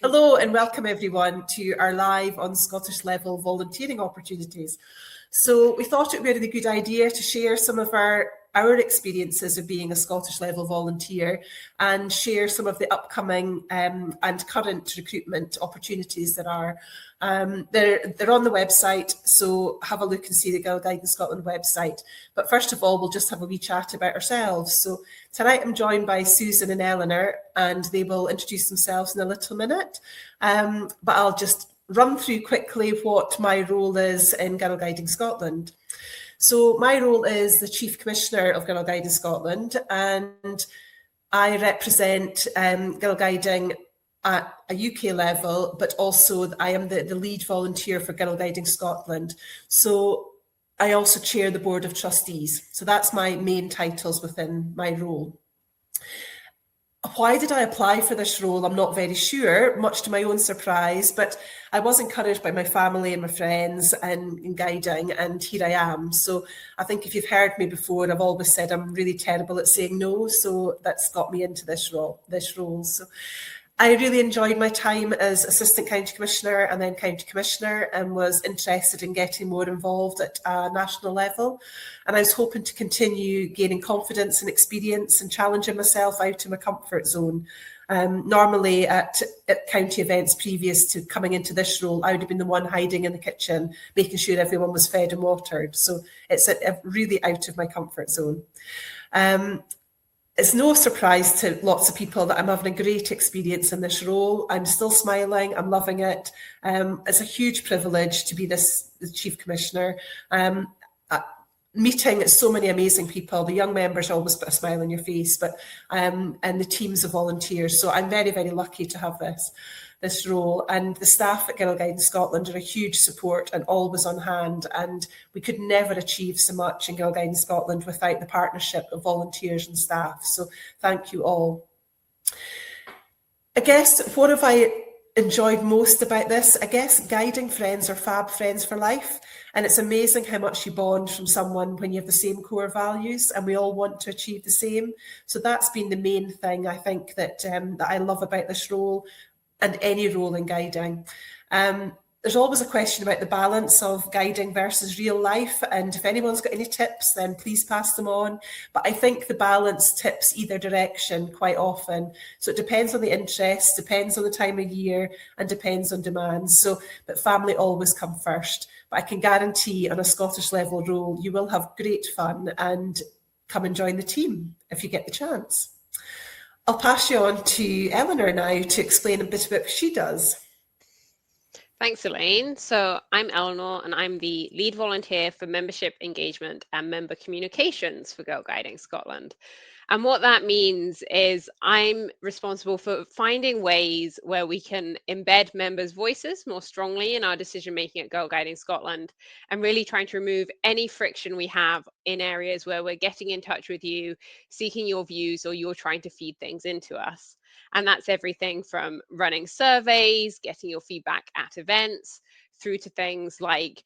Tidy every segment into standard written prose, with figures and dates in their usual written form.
Hello and welcome everyone to our live on Scottish level volunteering opportunities. So we thought it would be a really good idea to share some of our experiences of being a Scottish level volunteer and share some of the upcoming and current recruitment opportunities that are. They're on the website, so have a look and see the Girl Guiding Scotland website. But first of all, we'll just have a wee chat about ourselves. So tonight I'm joined by Susan and Eleanor, and they will introduce themselves in a little minute. But I'll just run through quickly what my role is in Girl Guiding Scotland. So my role is the Chief Commissioner of Girl Guiding Scotland, and I represent Girl Guiding at a UK level, but also I am the lead volunteer for Girl Guiding Scotland. So I also chair the Board of Trustees. So that's my main titles within my role. Why did I apply for this role? I'm not very sure, much to my own surprise, but I was encouraged by my family and my friends in guiding, and here I am. So I think if you've heard me before, I've always said I'm really terrible at saying no, so that's got me into this role. So I really enjoyed my time as Assistant County Commissioner and then County Commissioner, and was interested in getting more involved at a national level. And I was hoping to continue gaining confidence and experience and challenging myself out of my comfort zone. Normally at county events previous to coming into this role, I would have been the one hiding in the kitchen, making sure everyone was fed and watered. So it's really out of my comfort zone. It's no surprise to lots of people that I'm having a great experience in this role. I'm still smiling. I'm loving it. It's a huge privilege to be the Chief Commissioner. Meeting so many amazing people. The young members always put a smile on your face, but and the teams of volunteers. So I'm very, very lucky to have this role, and the staff at Girl Guiding Scotland are a huge support and always on hand, and we could never achieve so much in Girl Guiding Scotland without the partnership of volunteers and staff. So thank you all. I guess what have I enjoyed most about this? I guess guiding friends are fab friends for life, and it's amazing how much you bond from someone when you have the same core values and we all want to achieve the same. So that's been the main thing I think that I love about this role and any role in guiding. There's always a question about the balance of guiding versus real life, and if anyone's got any tips, then please pass them on. But I think the balance tips either direction quite often. So it depends on the interest, depends on the time of year, and depends on demands. So, but family always come first. But I can guarantee on a Scottish level role, you will have great fun and come and join the team if you get the chance. I'll pass you on to Eleanor now to explain a bit about what she does. Thanks, Elaine. So I'm Eleanor, and I'm the lead volunteer for membership engagement and member communications for Girl Guiding Scotland. And what that means is I'm responsible for finding ways where we can embed members' voices more strongly in our decision-making at Girl Guiding Scotland, and really trying to remove any friction we have in areas where we're getting in touch with you, seeking your views, or you're trying to feed things into us. And that's everything from running surveys, getting your feedback at events, through to things like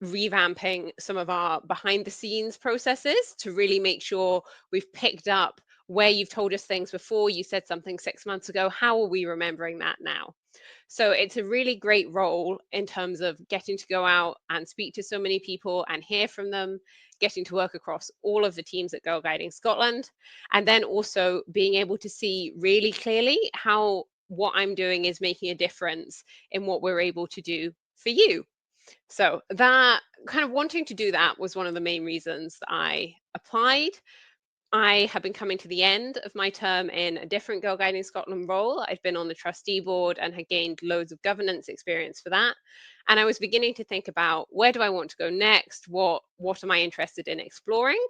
revamping some of our behind the scenes processes to really make sure we've picked up where you've told us things before. You said something 6 months ago. How are we remembering that now? So it's a really great role in terms of getting to go out and speak to so many people and hear from them, getting to work across all of the teams at Girl Guiding Scotland, and then also being able to see really clearly how what I'm doing is making a difference in what we're able to do for you. So that kind of wanting to do that was one of the main reasons that I applied. I have been coming to the end of my term in a different Girl Guiding Scotland role. I've been on the trustee board and had gained loads of governance experience for that. And I was beginning to think about, where do I want to go next? What am I interested in exploring?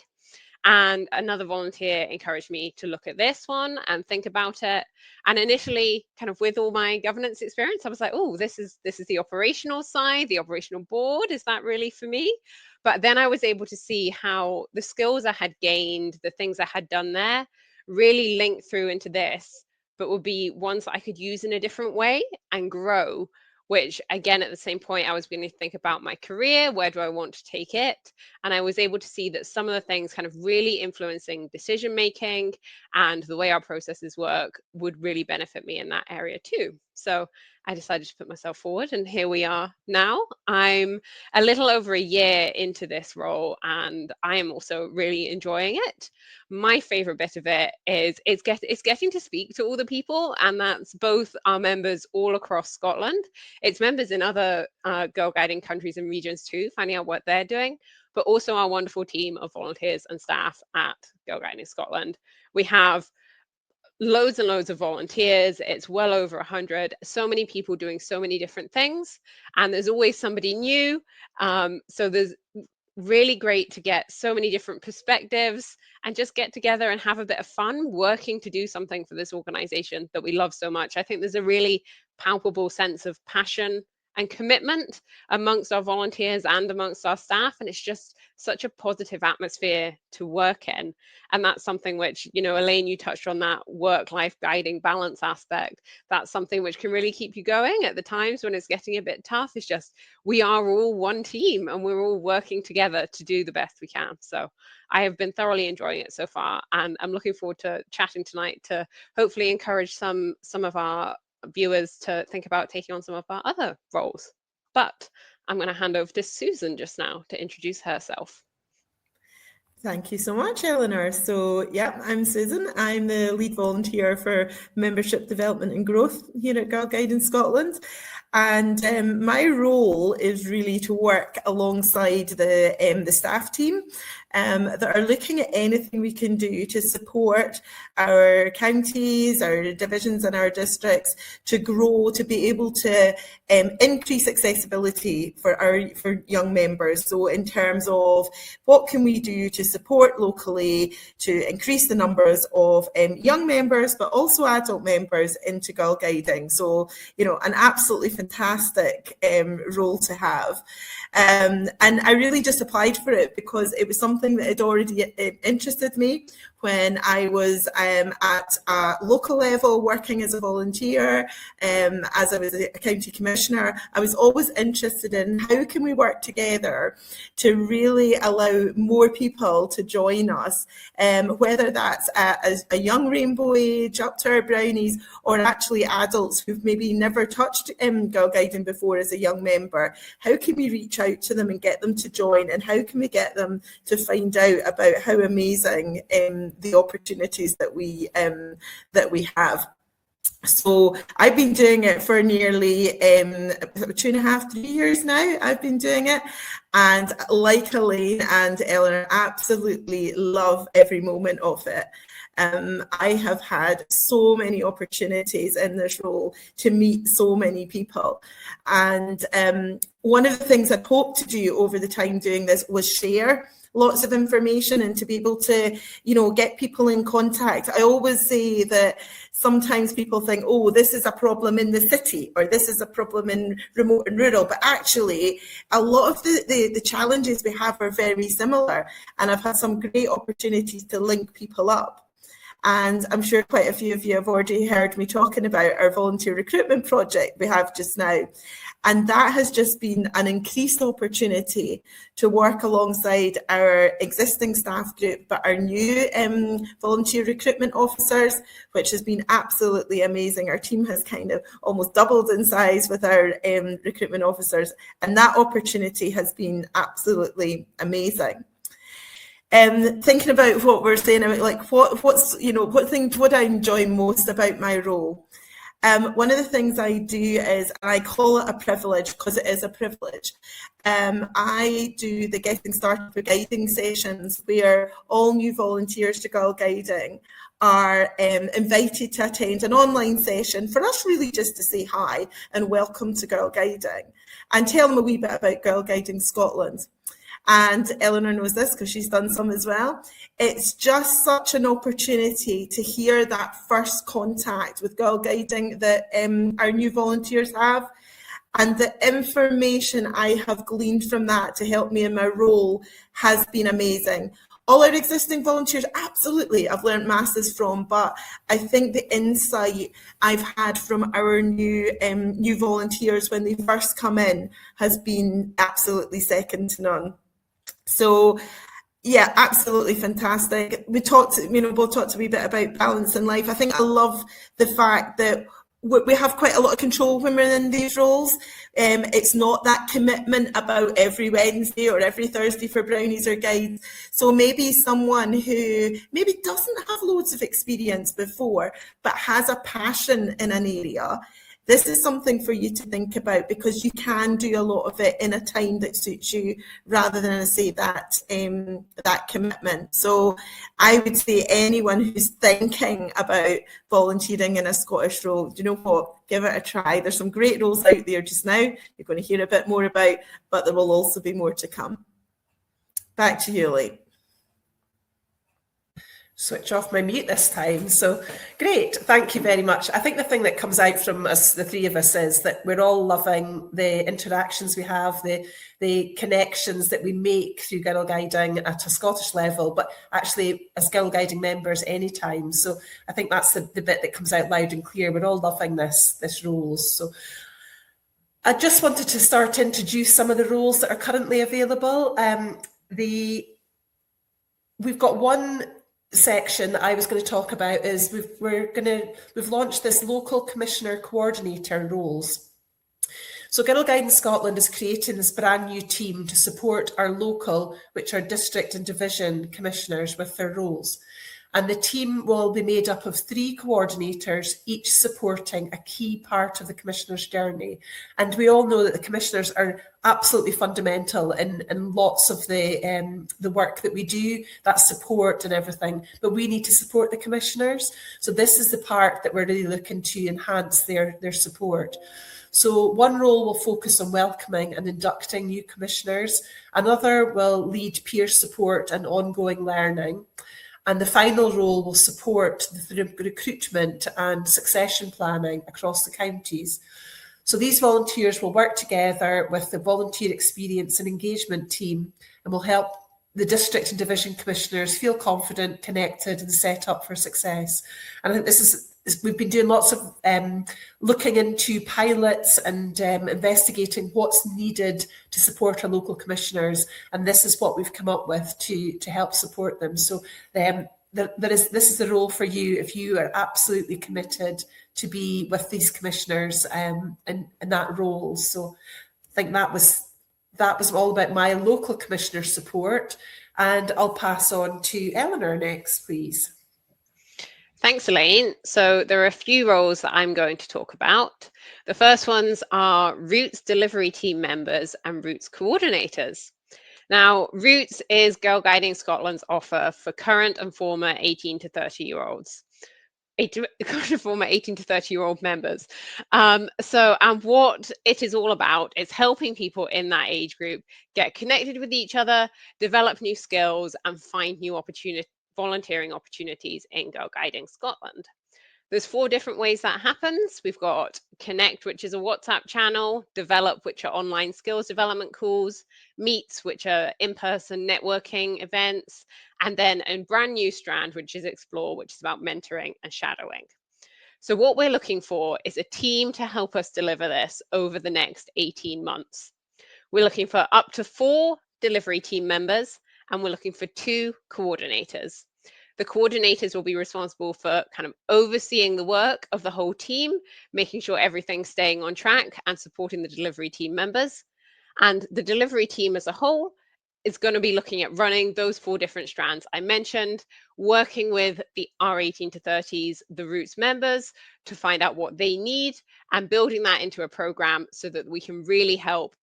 And another volunteer encouraged me to look at this one and think about it. And initially, kind of with all my governance experience, I was like, oh, this is the operational side, the operational board. Is that really for me? But then I was able to see how the skills I had gained, the things I had done there, really linked through into this, but would be ones that I could use in a different way and grow. Which again, at the same point, I was beginning to think about my career, where do I want to take it? And I was able to see that some of the things kind of really influencing decision making and the way our processes work would really benefit me in that area too. So I decided to put myself forward, and here we are now. I'm a little over a year into this role, and I am also really enjoying it. My favorite bit of it is it's getting to speak to all the people, and that's both our members all across Scotland. It's members in other Girl Guiding countries and regions too, finding out what they're doing, but also our wonderful team of volunteers and staff at Girl Guiding Scotland. We have loads and loads of volunteers. It's well over 100. So many people doing so many different things, and there's always somebody new. So there's really great to get so many different perspectives and just get together and have a bit of fun working to do something for this organization that we love so much. I think there's a really palpable sense of passion and commitment amongst our volunteers and amongst our staff, and it's just such a positive atmosphere to work in. And that's something which, you know, Elaine, you touched on that work-life guiding balance aspect. That's something which can really keep you going at the times when it's getting a bit tough. It's just, we are all one team and we're all working together to do the best we can. So I have been thoroughly enjoying it so far, and I'm looking forward to chatting tonight to hopefully encourage some of our viewers to think about taking on some of our other roles. But I'm going to hand over to Susan just now to introduce herself. Thank you so much, Eleanor. So, yeah, I'm Susan. I'm the lead volunteer for membership development and growth here at Girl Guiding Scotland. And my role is really to work alongside the staff team that are looking at anything we can do to support our counties, our divisions and our districts to grow, to be able to increase accessibility for young members. So in terms of what can we do to support locally to increase the numbers of young members, but also adult members into Girl Guiding. So, you know, an absolutely fantastic role to have. And I really just applied for it because it was something that had already interested me when I was at a local level working as a volunteer, as I was a county commissioner. I was always interested in how can we work together to really allow more people to join us, whether that's a young rainbow age up to our brownies, or actually adults who've maybe never touched Girl Guiding before as a young member. How can we reach out to them and get them to join, and how can we get them to find out about how amazing the opportunities that we have. So I've been doing it for nearly 2.5, 3 years now. I've been doing it, and like Elaine and Eleanor, absolutely love every moment of it. I have had so many opportunities in this role to meet so many people. And one of the things I'd hoped to do over the time doing this was share lots of information and to be able to, you know, get people in contact. I always say that sometimes people think, oh, this is a problem in the city, or this is a problem in remote and rural, but actually a lot of the challenges we have are very similar, and I've had some great opportunities to link people up. And I'm sure quite a few of you have already heard me talking about our volunteer recruitment project we have just now. And that has just been an increased opportunity to work alongside our existing staff group, but our new volunteer recruitment officers, which has been absolutely amazing. Our team has kind of almost doubled in size with our recruitment officers, and that opportunity has been absolutely amazing. Thinking about what we're saying, like what I enjoy most about my role. One of the things I do is, and I call it a privilege because it is a privilege. I do the Getting Started with Guiding sessions where all new volunteers to Girl Guiding are invited to attend an online session for us really just to say hi and welcome to Girl Guiding and tell them a wee bit about Girl Guiding Scotland. And Eleanor knows this because she's done some as well. It's just such an opportunity to hear that first contact with Girl Guiding that our new volunteers have. And the information I have gleaned from that to help me in my role has been amazing. All our existing volunteers, absolutely, I've learned masses from, but I think the insight I've had from our new volunteers when they first come in has been absolutely second to none. So, yeah, absolutely fantastic. We talked, both talked a wee bit about balance in life. I think I love the fact that we have quite a lot of control when we're in these roles. It's not that commitment about every Wednesday or every Thursday for brownies or guides. So maybe someone who maybe doesn't have loads of experience before, but has a passion in an area. This is something for you to think about, because you can do a lot of it in a time that suits you, rather than, say, that commitment. So I would say anyone who's thinking about volunteering in a Scottish role, you know what, give it a try. There's some great roles out there just now you're going to hear a bit more about, but there will also be more to come. Back to you, Elaine. Switch off my mute this time. So great, thank you very much. I think the thing that comes out from us, the three of us, is that we're all loving the interactions we have, the connections that we make through Girl Guiding at a Scottish level, but actually as Girl Guiding members anytime. So I think that's the bit that comes out loud and clear. We're all loving this role. So I just wanted to start to introduce some of the roles that are currently available. We've got one section that I was going to talk about is we've launched this local commissioner coordinator roles. So Girl Guiding Scotland is creating this brand new team to support our local, which are district and division commissioners, with their roles. And the team will be made up of 3 coordinators, each supporting a key part of the commissioner's journey. And we all know that the commissioners are absolutely fundamental in lots of the work that we do, that support and everything, but we need to support the commissioners. So this is the part that we're really looking to enhance their support. So one role will focus on welcoming and inducting new commissioners. Another will lead peer support and ongoing learning. And the final role will support the recruitment and succession planning across the counties. So these volunteers will work together with the volunteer experience and engagement team and will help the district and division commissioners feel confident, connected and set up for success. And I think this is, we've been doing lots of looking into pilots and investigating what's needed to support our local commissioners, and this is what we've come up with to help support them. So this is the role for you if you are absolutely committed to be with these commissioners in that role. So I think that was all about my local commissioner support, and I'll pass on to Eleanor next, please. Thanks, Elaine. So there are a few roles that I'm going to talk about. The first ones are Roots delivery team members and Roots coordinators. Now, Roots is Girl Guiding Scotland's offer for current and former 18 to 30-year-olds. Former 18 to 30-year-old members. And what it is all about is helping people in that age group get connected with each other, develop new skills, and find new volunteering opportunities in Girl Guiding Scotland. There's 4 different ways that happens. We've got Connect, which is a WhatsApp channel, Develop, which are online skills development calls, Meets, which are in-person networking events, and then a brand new strand, which is Explore, which is about mentoring and shadowing. So what we're looking for is a team to help us deliver this over the next 18 months. We're looking for up to 4 delivery team members, and we're looking for 2 coordinators. The coordinators will be responsible for kind of overseeing the work of the whole team, making sure everything's staying on track and supporting the delivery team members. And the delivery team as a whole is going to be looking at running those 4 different strands I mentioned, working with our 18 to 30s, the Roots members, to find out what they need and building that into a program so that we can really help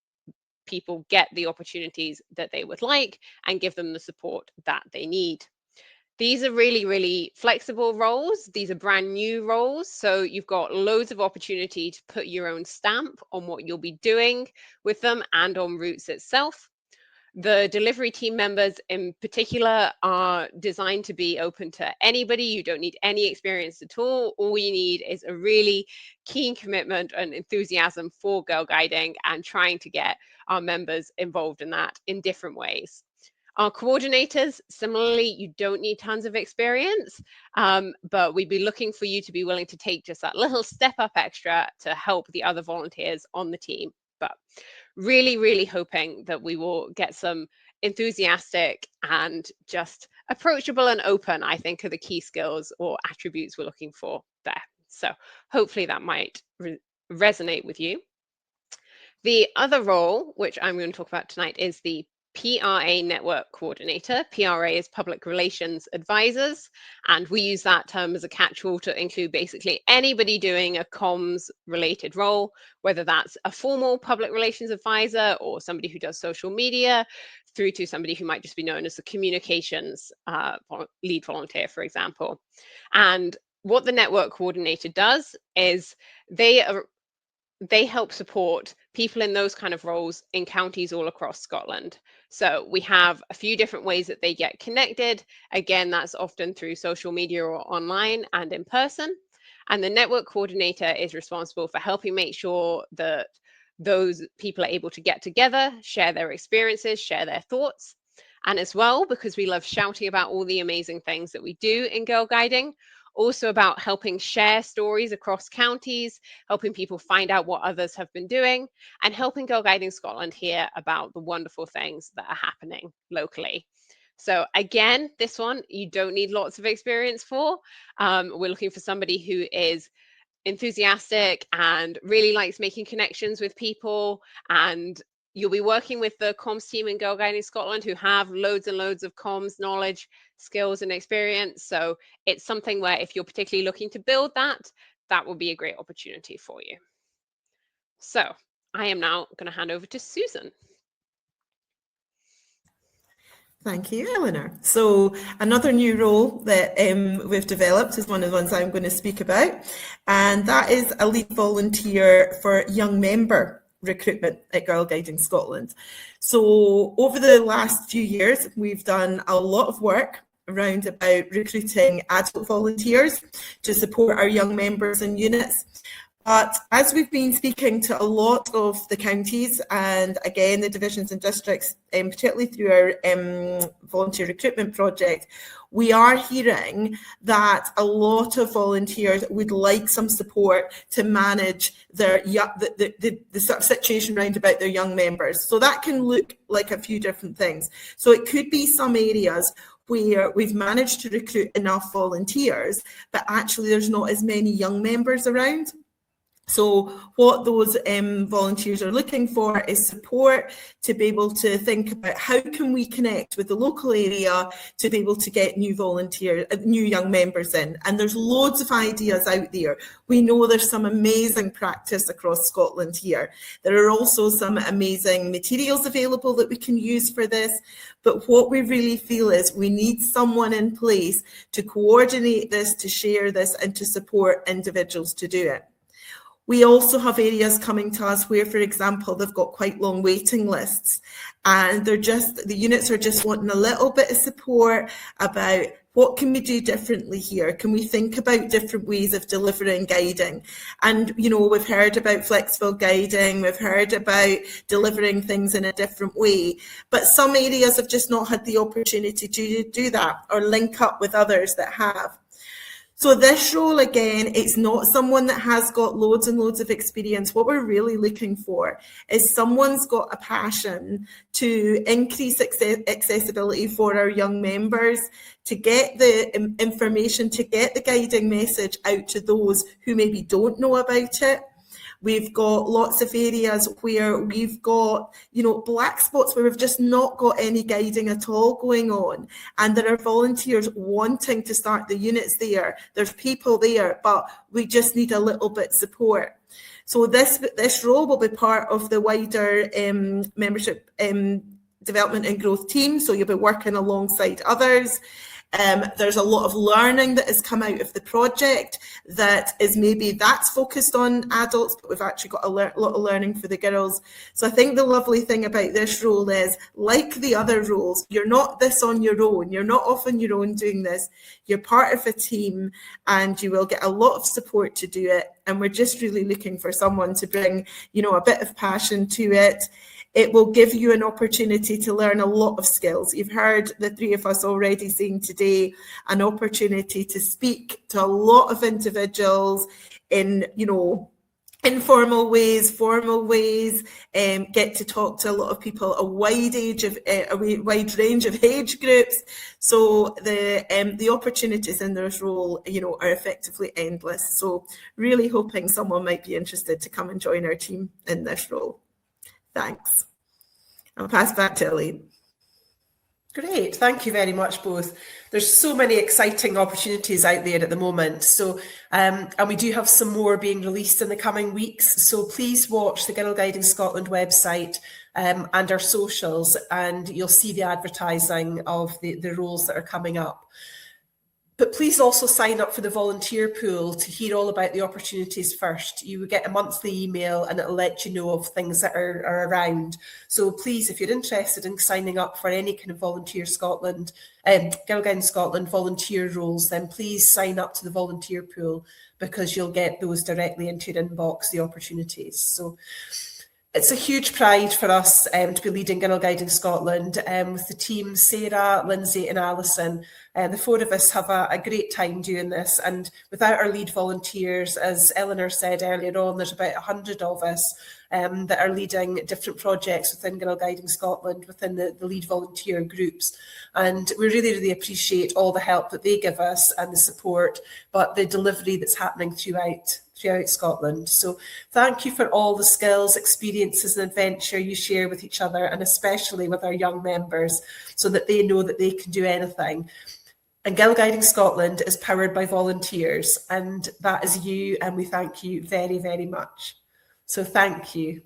people get the opportunities that they would like and give them the support that they need. These are really, really flexible roles. These are brand new roles. So you've got loads of opportunity to put your own stamp on what you'll be doing with them and on Roots itself. The delivery team members in particular are designed to be open to anybody. You don't need any experience at all. All you need is a really keen commitment and enthusiasm for Girl Guiding and trying to get our members involved in that in different ways. Our coordinators, similarly, you don't need tons of experience, but we'd be looking for you to be willing to take just that little step up extra to help the other volunteers on the team. But really, really hoping that we will get some enthusiastic and just approachable and open, I think, are the key skills or attributes we're looking for there. So hopefully that might resonate with you. The other role, which I'm going to talk about tonight, is the PRA Network Coordinator. PRA is Public Relations Advisors, and we use that term as a catch-all to include basically anybody doing a comms related role, whether that's a formal public relations advisor or somebody who does social media, through to somebody who might just be known as the communications lead volunteer, for example. And what the network coordinator does is they help support people in those kind of roles in counties all across Scotland. So we have a few different ways that they get connected. Again, that's often through social media or online and in person. And the network coordinator is responsible for helping make sure that those people are able to get together, share their experiences, share their thoughts. And as well, because we love shouting about all the amazing things that we do in Girl Guiding, also about helping share stories across counties, helping people find out what others have been doing, and helping Girl Guiding Scotland hear about the wonderful things that are happening locally. So again, this one, you don't need lots of experience for. We're looking for somebody who is enthusiastic and really likes making connections with people, and you'll be working with the comms team in Girl Guiding Scotland who have loads and loads of comms knowledge, skills and experience. So it's something where if you're particularly looking to build that, that will be a great opportunity for you. So I am now going to hand over to Susan. Thank you, Eleanor. So another new role that we've developed is one of the ones I'm going to speak about, and that is a lead volunteer for young member recruitment at Girl Guiding Scotland. So over the last few years, we've done a lot of work around about recruiting adult volunteers to support our young members and units. But as we've been speaking to a lot of the counties and again the divisions and districts, particularly through our volunteer recruitment project, we are hearing that a lot of volunteers would like some support to manage their the sort of situation around about their young members. So that can look like a few different things. So it could be some areas where we've managed to recruit enough volunteers, but actually there's not as many young members around. So what those volunteers are looking for is support to be able to think about how can we connect with the local area to be able to get new young members in. And there's loads of ideas out there. We know there's some amazing practice across Scotland here. There are also some amazing materials available that we can use for this. But what we really feel is we need someone in place to coordinate this, to share this, and to support individuals to do it. We also have areas coming to us where, for example, they've got quite long waiting lists, and the units are just wanting a little bit of support about what can we do differently here? Can we think about different ways of delivering guiding? And, you know, we've heard about flexible guiding, we've heard about delivering things in a different way, but some areas have just not had the opportunity to do that or link up with others that have. So this role, again, it's not someone that has got loads and loads of experience. What we're really looking for is someone's got a passion to increase accessibility for our young members, to get the information, to get the guiding message out to those who maybe don't know about it. We've got lots of areas where we've got, you know, black spots where we've just not got any guiding at all going on. And there are volunteers wanting to start the units there. There's people there, but we just need a little bit support. So this role will be part of the wider membership development and growth team. So you'll be working alongside others. There's a lot of learning that has come out of the project that is maybe that's focused on adults, but we've actually got a lot of learning for the girls. So I think the lovely thing about this role is, like the other roles, you're not this on your own. You're not off on your own doing this. You're part of a team and you will get a lot of support to do it. And we're just really looking for someone to bring, you know, a bit of passion to it. It will give you an opportunity to learn a lot of skills. You've heard the three of us already saying today, an opportunity to speak to a lot of individuals in, you know, informal ways, formal ways, get to talk to a lot of people, a wide range of age groups. So the opportunities in this role, are effectively endless. So really hoping someone might be interested to come and join our team in this role. Thanks. I'll pass back to Elaine. Great, thank you very much both. There's so many exciting opportunities out there at the moment. So, and we do have some more being released in the coming weeks. So please watch the Girl Guiding Scotland website and our socials, and you'll see the advertising of the roles that are coming up. But please also sign up for the volunteer pool to hear all about the opportunities first. You will get a monthly email and it'll let you know of things that are around. So please, if you're interested in signing up for any kind of Volunteer Scotland, Girl Guiding Scotland volunteer roles, then please sign up to the volunteer pool, because you'll get those directly into your inbox, the opportunities. So it's a huge pride for us to be leading Girl Guiding Scotland with the team, Sarah, Lindsay and Alison. The four of us have a great time doing this, and without our lead volunteers, as Eleanor said earlier on, there's about 100 of us that are leading different projects within Girl Guiding Scotland, within the lead volunteer groups. And we really, really appreciate all the help that they give us and the support, but the delivery that's happening throughout Scotland. So thank you for all the skills, experiences and adventure you share with each other, and especially with our young members, so that they know that they can do anything. And Girl Guiding Scotland is powered by volunteers, and that is you, and we thank you very, very much. So thank you.